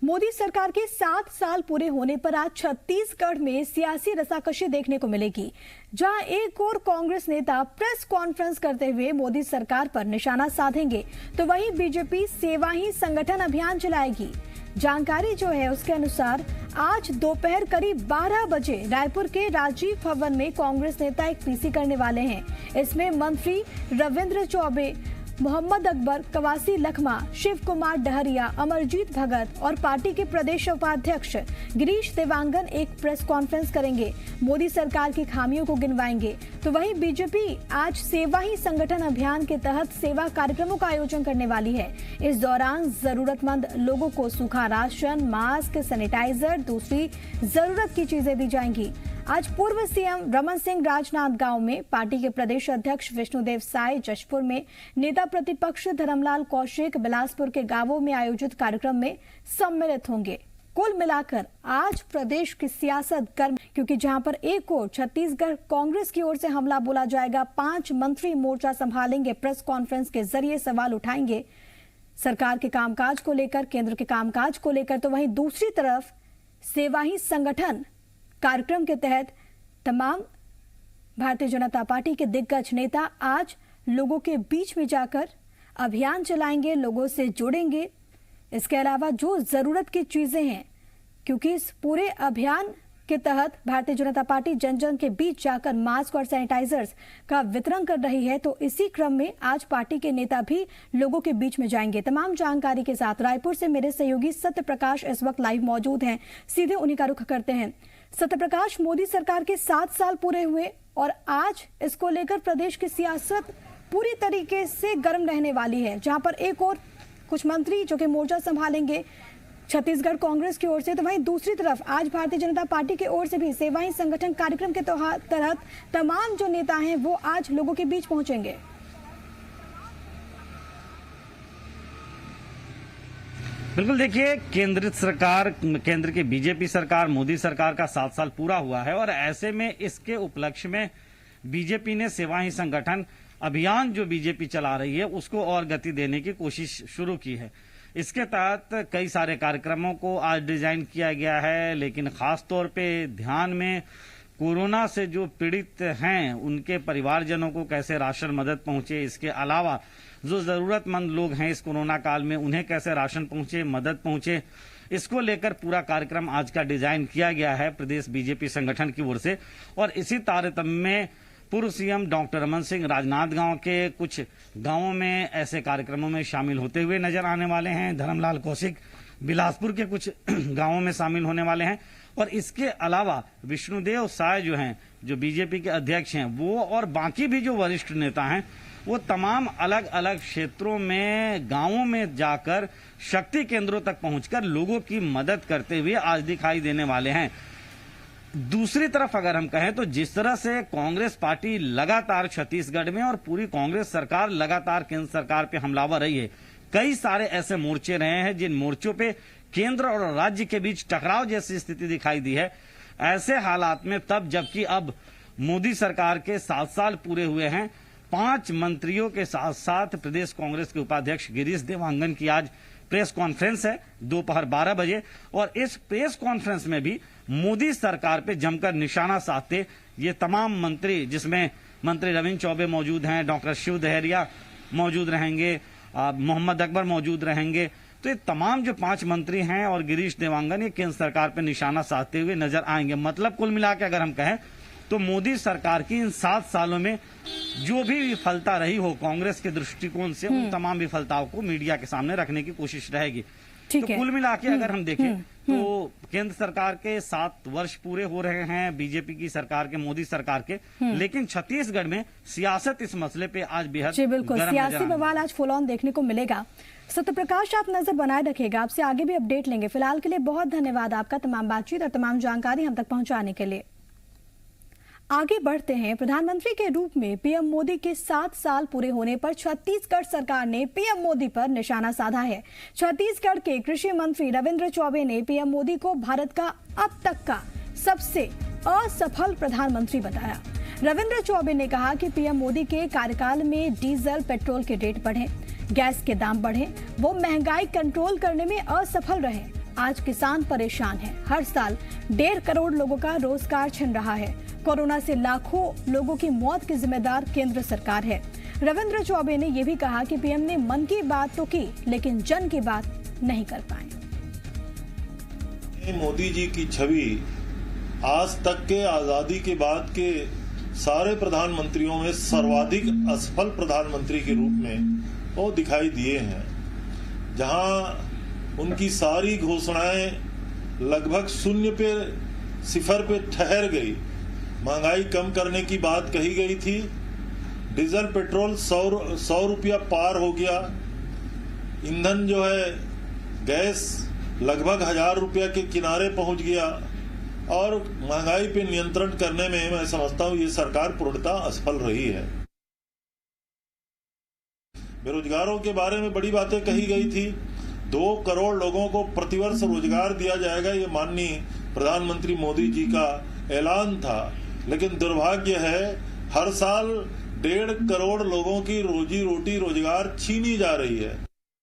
मोदी सरकार के 7 साल पूरे होने पर आज छत्तीसगढ़ में सियासी रसाकशी देखने को मिलेगी, जहां एक और कांग्रेस नेता प्रेस कॉन्फ्रेंस करते हुए मोदी सरकार पर निशाना साधेंगे, तो वहीं बीजेपी सेवा ही संगठन अभियान चलाएगी। जानकारी जो है उसके अनुसार आज दोपहर करीब 12 बजे रायपुर के राजीव भवन में कांग्रेस नेता एक पीसी करने वाले हैं। इसमें मंत्री रविंद्र चौबे, मोहम्मद अकबर, कवासी लखमा, शिव कुमार डहरिया, अमरजीत भगत और पार्टी के प्रदेश उपाध्यक्ष गिरीश देवांगन एक प्रेस कॉन्फ्रेंस करेंगे, मोदी सरकार की खामियों को गिनवाएंगे। तो वहीं बीजेपी आज सेवा ही संगठन अभियान के तहत सेवा कार्यक्रमों का आयोजन करने वाली है। इस दौरान जरूरतमंद लोगों को सूखा राशन, मास्क, सैनिटाइजर, दूसरी जरूरत की चीजें दी जाएंगी। आज पूर्व सीएम रमन सिंह राजनांदगांव में, पार्टी के प्रदेश अध्यक्ष विष्णुदेव साय जशपुर में, नेता प्रतिपक्ष धर्मलाल कौशिक बिलासपुर के गांवों में आयोजित कार्यक्रम में सम्मिलित होंगे। कुल मिलाकर आज प्रदेश की सियासत गर्म, क्योंकि जहां पर एक ओर छत्तीसगढ़ कांग्रेस की ओर से हमला बोला जाएगा, 5 मंत्री मोर्चा संभालेंगे, प्रेस कॉन्फ्रेंस के जरिए सवाल उठाएंगे सरकार के कामकाज को लेकर, केंद्र के कामकाज को लेकर, तो वहीं दूसरी तरफ सेवा ही संगठन कार्यक्रम के तहत तमाम भारतीय जनता पार्टी के दिग्गज नेता आज लोगों के बीच में जाकर अभियान चलाएंगे, लोगों से जुड़ेंगे। इसके अलावा जो जरूरत की चीजें हैं, क्योंकि इस पूरे अभियान के तहत भारतीय जनता पार्टी जन जन के बीच जाकर मास्क और सैनिटाइजर्स का वितरण कर रही है, तो इसी क्रम में आज पार्टी के नेता भी लोगों के बीच में जाएंगे। तमाम जानकारी के साथ रायपुर से मेरे सहयोगी सत्य प्रकाश इस वक्त लाइव मौजूद हैं, सीधे उन्हीं का रुख करते हैं। सत्य प्रकाश, मोदी सरकार के 7 साल पूरे हुए और आज इसको लेकर प्रदेश की सियासत पूरी तरीके से गर्म रहने वाली है, जहां पर एक और कुछ मंत्री जो कि मोर्चा संभालेंगे छत्तीसगढ़ कांग्रेस की ओर से, तो वहीं दूसरी तरफ आज भारतीय जनता पार्टी की ओर से भी सेवा ही संगठन कार्यक्रम के तहत तमाम जो नेता हैं वो आज लोगों के बीच पहुंचेंगे। बिल्कुल, देखिए, केंद्र की बीजेपी सरकार, मोदी सरकार का 7 साल पूरा हुआ है और ऐसे में इसके उपलक्ष्य में बीजेपी ने सेवा ही संगठन अभियान जो बीजेपी चला रही है उसको और गति देने की कोशिश शुरू की है। इसके तहत कई सारे कार्यक्रमों को आज डिजाइन किया गया है, लेकिन खास तौर पे ध्यान में कोरोना से जो पीड़ित हैं उनके परिवारजनों को कैसे राशन मदद पहुंचे, इसके अलावा जो जरूरतमंद लोग हैं इस कोरोना काल में उन्हें कैसे राशन पहुंचे, मदद पहुंचे, इसको लेकर पूरा कार्यक्रम आज का डिजाइन किया गया है प्रदेश बीजेपी संगठन की ओर से। और इसी तारतम्य में पूर्व सीएम डॉक्टर रमन सिंह राजनांदगांव के कुछ गांवों में ऐसे कार्यक्रमों में शामिल होते हुए नजर आने वाले हैं। धर्मलाल कौशिक बिलासपुर के कुछ गांवों में शामिल होने वाले हैं और इसके अलावा विष्णुदेव साय जो हैं, जो बीजेपी के अध्यक्ष हैं, वो और बाकी भी जो वरिष्ठ नेता हैं वो तमाम अलग अलग क्षेत्रों में, गांवों में जाकर शक्ति केंद्रों तक पहुंचकर लोगों की मदद करते हुए आज दिखाई देने वाले हैं। दूसरी तरफ अगर हम कहें तो जिस तरह से कांग्रेस पार्टी लगातार छत्तीसगढ़ में और पूरी कांग्रेस सरकार लगातार केंद्र सरकार पे हमलावर रही है, कई सारे ऐसे मोर्चे रहे हैं जिन मोर्चों पे केंद्र और राज्य के बीच टकराव जैसी स्थिति दिखाई दी है। ऐसे हालात में तब जबकि अब मोदी सरकार के 7 साल पूरे हुए हैं, 5 मंत्रियों के साथ साथ प्रदेश कांग्रेस के उपाध्यक्ष गिरीश देवांगन की आज प्रेस कॉन्फ्रेंस है दोपहर 12 बजे और इस प्रेस कॉन्फ्रेंस में भी मोदी सरकार पे जमकर निशाना साधते ये तमाम मंत्री, जिसमें मंत्री रविंद्र चौबे मौजूद हैं, डॉक्टर शिव डहरिया मौजूद रहेंगे, मोहम्मद अकबर मौजूद रहेंगे, तो ये तमाम जो 5 मंत्री हैं और गिरीश देवांगन ये केंद्र सरकार पे निशाना साधते हुए नजर आएंगे। मतलब कुल मिला के अगर हम कहें तो मोदी सरकार की इन 7 सालों में जो भी विफलता रही हो कांग्रेस के दृष्टिकोण से, उन तमाम विफलताओं को मीडिया के सामने रखने की कोशिश रहेगी। तो कुल मिला के अगर हम देखें तो केंद्र सरकार के 7 वर्ष पूरे हो रहे हैं बीजेपी की सरकार के, मोदी सरकार के, लेकिन छत्तीसगढ़ में सियासत इस मसले पे आज बेहद बिल्कुल सियासी बवाल आज फुल ऑन देखने को मिलेगा। सत्य प्रकाश, आप नजर बनाए रखिएगा, आपसे आगे भी अपडेट लेंगे। फिलहाल के लिए बहुत धन्यवाद आपका तमाम बातचीत और तमाम जानकारी हम तक पहुंचाने के लिए। आगे बढ़ते हैं। प्रधानमंत्री के रूप में पीएम मोदी के 7 साल पूरे होने पर छत्तीसगढ़ सरकार ने पीएम मोदी पर निशाना साधा है। छत्तीसगढ़ के कृषि मंत्री रविंद्र चौबे ने पीएम मोदी को भारत का अब तक का सबसे असफल प्रधानमंत्री बताया। रविंद्र चौबे ने कहा कि पीएम मोदी के कार्यकाल में डीजल, पेट्रोल के रेट बढ़े, गैस के दाम बढ़े, वो महंगाई कंट्रोल करने में असफल रहे। आज किसान परेशान है। हर साल 1.5 करोड़ लोगों का रोजगार छिन रहा है। कोरोना से लाखों लोगों की मौत की जिम्मेदार केंद्र सरकार है। रविंद्र चौबे ने यह भी कहा कि पीएम ने मन की बात तो की, लेकिन जन की बात नहीं कर पाए। मोदी जी की छवि आज तक के आजादी के बाद के सारे प्रधानमंत्रियों में सर्वाधिक असफल प्रधानमंत्री के रूप में वो दिखाई दिए हैं, जहां उनकी सारी घोषणाएं लगभग शून्य पे, सिफर पे ठहर गई। महंगाई कम करने की बात कही गई थी, डीजल पेट्रोल 100 रुपया पार हो गया, ईंधन जो है गैस लगभग 1000 रुपया के किनारे पहुंच गया और महंगाई पे नियंत्रण करने में मैं समझता हूं ये सरकार पूर्णतः असफल रही है। बेरोजगारों के बारे में बड़ी बातें कही गई थी। 2 करोड़ लोगों को प्रतिवर्ष रोजगार दिया जाएगा, ये माननीय प्रधानमंत्री मोदी जी का ऐलान था, लेकिन दुर्भाग्य है हर साल 1.5 करोड़ लोगों की रोजी रोटी रोजगार छीनी जा रही है।